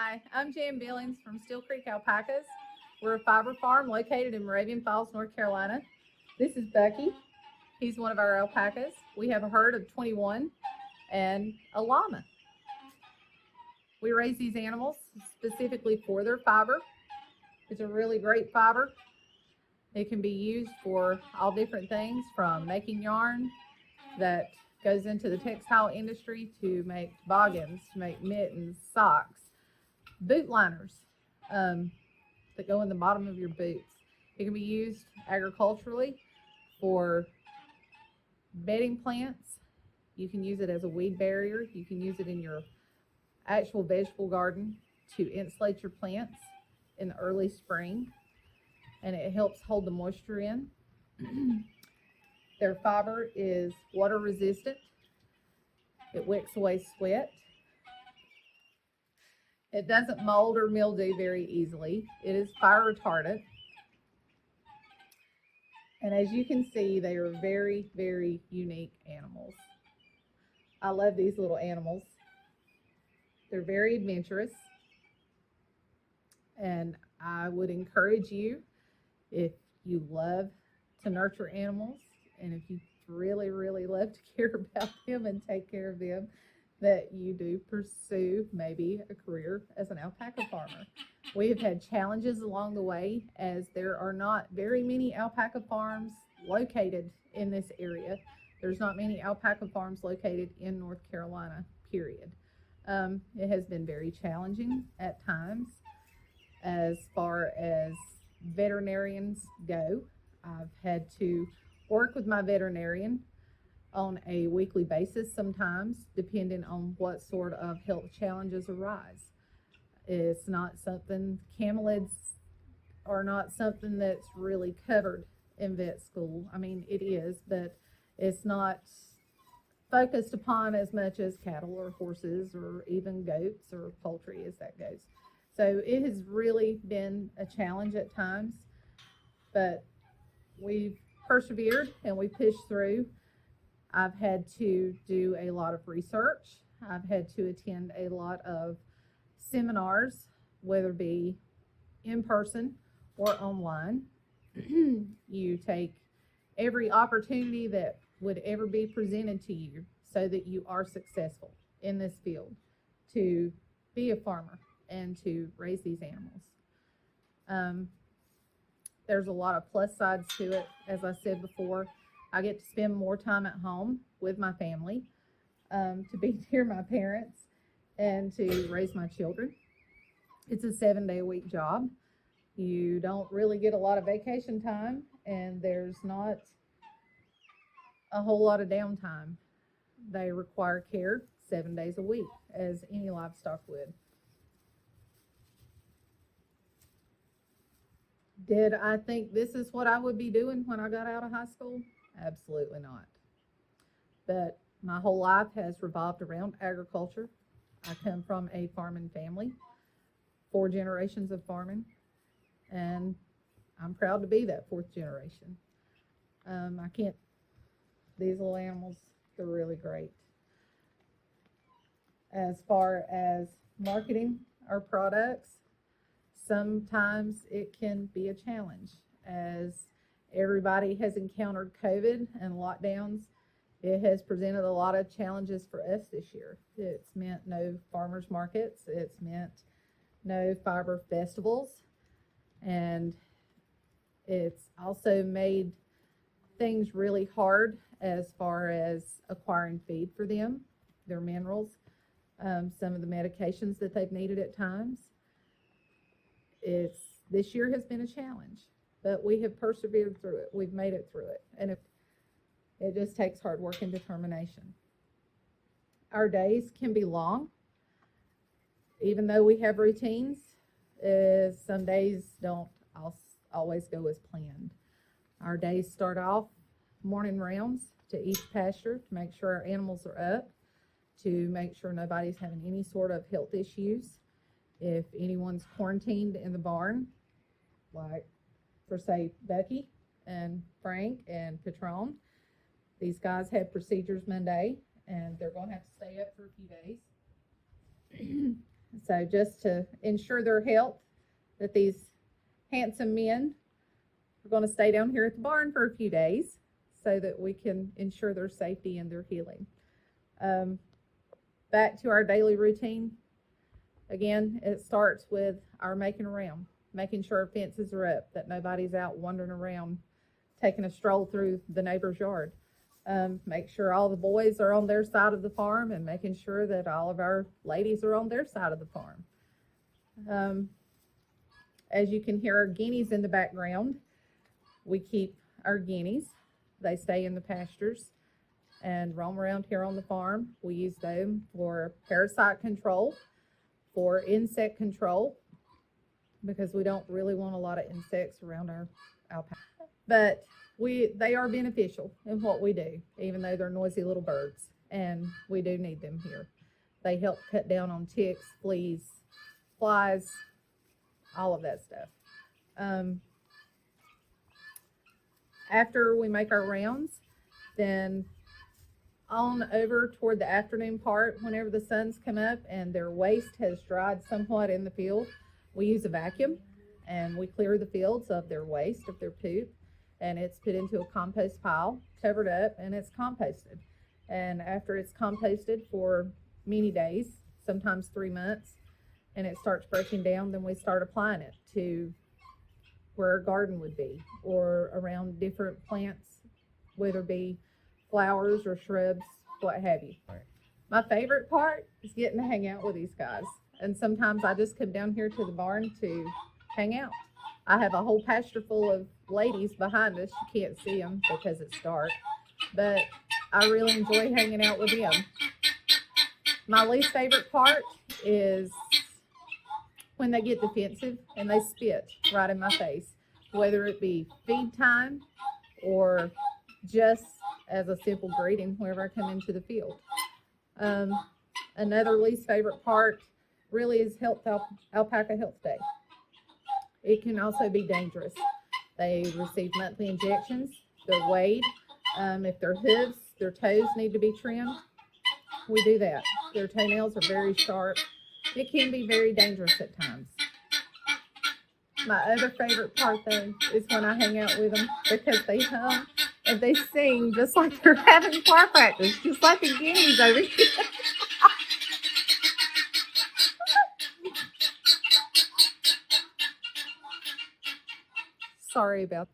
Hi, I'm Jan Billings from Steel Creek Alpacas. We're a fiber farm located in Moravian Falls, North Carolina. This is Bucky. He's one of our alpacas. We have a herd of 21 and a llama. We raise these animals specifically for their fiber. It's a really great fiber. It can be used for all different things, from making yarn that goes into the textile industry to make toboggans, to make mittens, socks, boot liners that go in the bottom of your boots. It can be used agriculturally for bedding plants. You can use it as a weed barrier. You can use it in your actual vegetable garden to insulate your plants in the early spring, and it helps hold the moisture in. Their fiber is water resistant. It wicks away sweat. It doesn't mold or mildew very easily. It is fire retardant. And as you can see, they are very, very unique animals. I love these little animals. They're very adventurous. And I would encourage you, if you love to nurture animals, and if you really, really love to care about them and take care of them, that you do pursue maybe a career as an alpaca farmer. We have had challenges along the way, as there are not very many alpaca farms located in this area. There's not many alpaca farms located in North Carolina, period. It has been very challenging at times as far as veterinarians go. I've had to work with my veterinarian on a weekly basis sometimes, depending on what sort of health challenges arise. It's not something, camelids are not something that's really covered in vet school. I mean, it is, but it's not focused upon as much as cattle or horses or even goats or poultry as that goes. So it has really been a challenge at times, but we've persevered and we pushed through. I've had to do a lot of research. I've had to attend a lot of seminars, whether it be in person or online. You take every opportunity that would ever be presented to you so that you are successful in this field to be a farmer and to raise these animals. There's a lot of plus sides to it. As I said before, I get to spend more time at home with my family, to be near my parents, and to raise my children. It's a 7-day-a-week job. You don't really get a lot of vacation time, and there's not a whole lot of downtime. They require care 7 days a week, as any livestock would. Did I think this is what I would be doing when I got out of high school? Absolutely not. But my whole life has revolved around agriculture. I come from a farming family, 4 generations of farming, and I'm proud to be that 4th generation. These little animals, they're really great. As far as marketing our products, sometimes it can be a challenge, as everybody has encountered COVID and lockdowns. It has presented a lot of challenges for us this year. It's meant no farmers markets. It's meant no fiber festivals. And it's also made things really hard as far as acquiring feed for them, their minerals, some of the medications that they've needed at times. This year has been a challenge, but we have persevered through it. We've made it through it. And it just takes hard work and determination. Our days can be long, even though we have routines. Some days don't always go as planned. Our days start off morning rounds to each pasture to make sure our animals are up, to make sure nobody's having any sort of health issues. If anyone's quarantined in the barn, like for say Becky and Frank and Patron, these guys had procedures Monday and they're going to have to stay up for a few days. So just to ensure their health, that these handsome men are going to stay down here at the barn for a few days so that we can ensure their safety and their healing. Back to our daily routine. Again, it starts with our making around, making sure our fences are up, that nobody's out wandering around, taking a stroll through the neighbor's yard. Make sure all the boys are on their side of the farm, and making sure that all of our ladies are on their side of the farm. As you can hear our guineas in the background, we keep our guineas. They stay in the pastures and roam around here on the farm. We use them for parasite control, for insect control, because we don't really want a lot of insects around our alpaca. But they are beneficial in what we do, even though they're noisy little birds, and we do need them here. They help cut down on ticks, fleas, flies, all of that stuff. After we make our rounds, then on over toward the afternoon part, whenever the sun's come up and their waste has dried somewhat in the field, we use a vacuum and we clear the fields of their waste, of their poop, and it's put into a compost pile, covered up, and it's composted. And after it's composted for many days, sometimes 3 months, and it starts breaking down, then we start applying it to where our garden would be, or around different plants, whether it be flowers or shrubs, what have you. My favorite part is getting to hang out with these guys. And sometimes I just come down here to the barn to hang out. I have a whole pasture full of ladies behind us. You can't see them because it's dark, but I really enjoy hanging out with them. My least favorite part is when they get defensive and they spit right in my face, whether it be feed time or just as a simple greeting whenever I come into the field. Another least favorite part really is Alpaca Health Day. It can also be dangerous. They receive monthly injections, they're weighed. If their hooves, their toes need to be trimmed, we do that. Their toenails are very sharp. It can be very dangerous at times. My other favorite part, though, is when I hang out with them, because they hum and they sing just like they're having choir practice, just like the guineas over here. Sorry about that.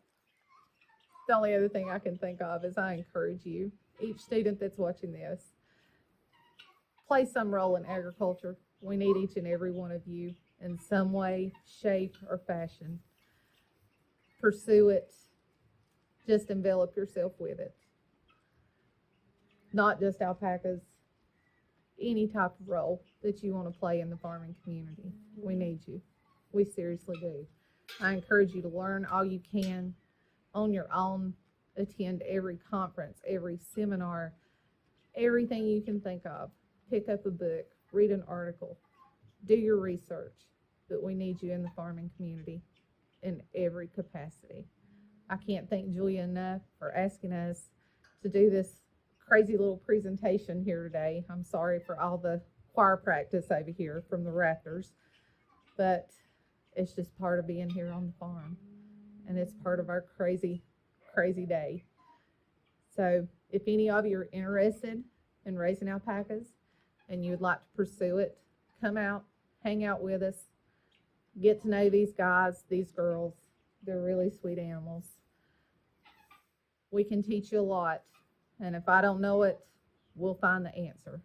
The only other thing I can think of is I encourage you, each student that's watching this, play some role in agriculture. We need each and every one of you in some way, shape, or fashion. Pursue it. Just envelop yourself with it. Not just alpacas, any type of role that you want to play in the farming community. We need you. We seriously do. I encourage you to learn all you can on your own. Attend every conference, every seminar, everything you can think of. Pick up a book, read an article, do your research. But we need you in the farming community in every capacity. I can't thank Julia enough for asking us to do this crazy little presentation here today. I'm sorry for all the choir practice over here from the rafters, but it's just part of being here on the farm, and it's part of our crazy day. So if any of you are interested in raising alpacas and you would like to pursue it, come out, hang out with us, get to know these guys, these girls. They're really sweet animals. We can teach you a lot, and if I don't know it, we'll find the answer.